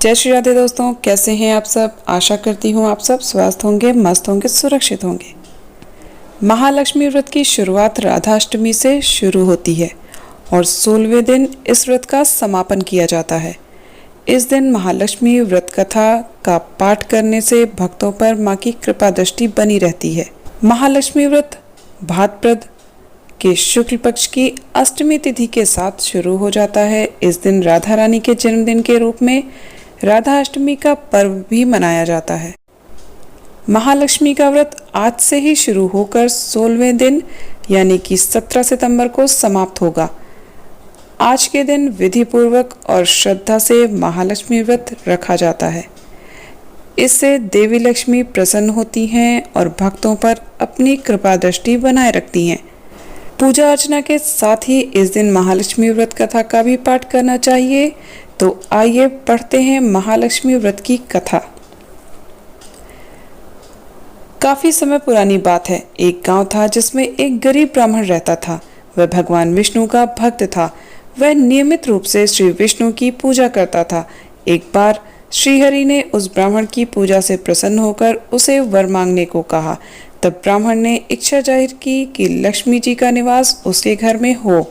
जय श्री राधे दोस्तों, कैसे हैं आप सब। आशा करती हूँ आप सब स्वस्थ होंगे, मस्त होंगे, सुरक्षित होंगे। महालक्ष्मी व्रत की शुरुआत राधाष्टमी से शुरू होती है और 16वें दिन इस व्रत का समापन किया जाता है। इस दिन महालक्ष्मी व्रत कथा का पाठ करने से भक्तों पर माँ की कृपा दृष्टि बनी रहती है। महालक्ष्मी व्रत भाद्रपद के शुक्ल पक्ष की अष्टमी तिथि के साथ शुरू हो जाता है। इस दिन राधा रानी के जन्मदिन के रूप में राधा अष्टमी का पर्व भी मनाया जाता है। महालक्ष्मी का व्रत आज से ही शुरू होकर 16वें दिन यानी कि 17 सितंबर को समाप्त होगा। आज के दिन विधि पूर्वक और श्रद्धा से महालक्ष्मी व्रत रखा जाता है। इससे देवी लक्ष्मी प्रसन्न होती हैं और भक्तों पर अपनी कृपा दृष्टि बनाए रखती हैं। पूजा अर्चना के साथ ही इस दिन महालक्ष्मी व्रत कथा का भी पाठ करना चाहिए। तो आइए पढ़ते हैं महालक्ष्मी व्रत की कथा। काफी समय पुरानी बात है। एक गांव था जिसमें एक गरीब ब्राह्मण रहता था। वह भगवान विष्णु का भक्त था। वह नियमित रूप से श्री विष्णु की पूजा करता था। एक बार श्रीहरि ने उस ब्राह्मण की पूजा से प्रसन्न होकर उसे वर मांगने को कहा। तब ब्राह्मण ने इच्छा जाहिर की कि लक्ष्मी जी का निवास उसके घर में हो।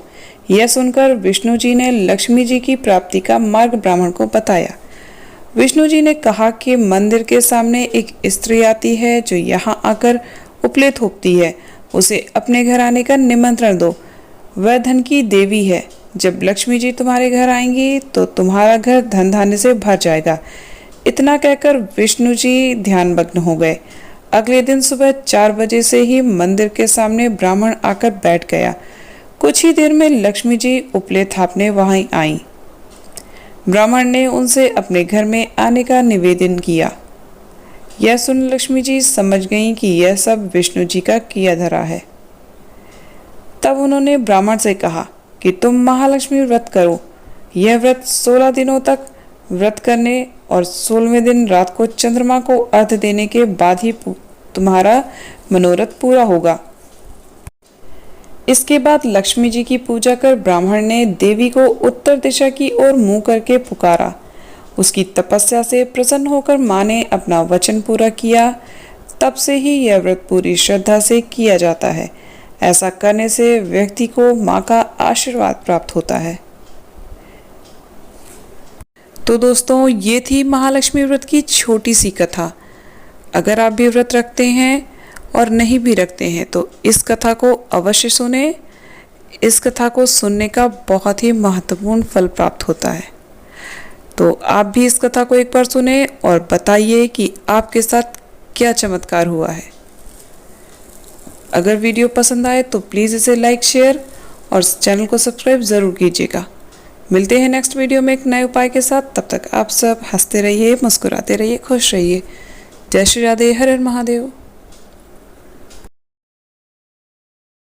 यह सुनकर विष्णु जी ने लक्ष्मी जी की प्राप्ति का मार्ग ब्राह्मण को बताया। विष्णु जी ने कहा कि मंदिर के सामने एक स्त्री आती है जो यहाँ आकर उपले थोपती है। उसे अपने घर आने का निमंत्रण दो। वह धन की देवी है। जब लक्ष्मी जी तुम्हारे घर आएंगी तो तुम्हारा घर धन धान्य से भर जाएगा। इतना कहकर विष्णु जी ध्यानमग्न हो गए। अगले दिन सुबह 4 बजे से ही मंदिर के सामने ब्राह्मण आकर बैठ गया। कुछ ही देर में लक्ष्मी जी उपले थापने वहीं आईं। ब्राह्मण ने उनसे अपने घर में आने का निवेदन किया। यह सुन लक्ष्मी जी समझ गईं कि यह सब विष्णु जी का किया धरा है। तब उन्होंने ब्राह्मण से कहा कि तुम महालक्ष्मी व्रत करो। यह व्रत 16 दिनों तक व्रत करने और 16वें दिन रात को चंद्रमा को अर्घ देने के बाद ही तुम्हारा मनोरथ पूरा होगा। इसके बाद लक्ष्मी जी की पूजा कर ब्राह्मण ने देवी को उत्तर दिशा की ओर मुंह करके पुकारा। उसकी तपस्या से प्रसन्न होकर माँ ने अपना वचन पूरा किया। तब से ही यह व्रत पूरी श्रद्धा से किया जाता है। ऐसा करने से व्यक्ति को माँ का आशीर्वाद प्राप्त होता है। तो दोस्तों, ये थी महालक्ष्मी व्रत की छोटी सी कथा। अगर आप भी व्रत रखते हैं और नहीं भी रखते हैं तो इस कथा को अवश्य सुने। इस कथा को सुनने का बहुत ही महत्वपूर्ण फल प्राप्त होता है। तो आप भी इस कथा को एक बार सुने और बताइए कि आपके साथ क्या चमत्कार हुआ है। अगर वीडियो पसंद आए तो प्लीज़ इसे लाइक, शेयर और चैनल को सब्सक्राइब ज़रूर कीजिएगा। मिलते हैं नेक्स्ट वीडियो में एक नए उपाय के साथ। तब तक आप सब हंसते रहिए, मुस्कुराते रहिए, खुश रहिए। जय श्री राधे, हर हर महादेव।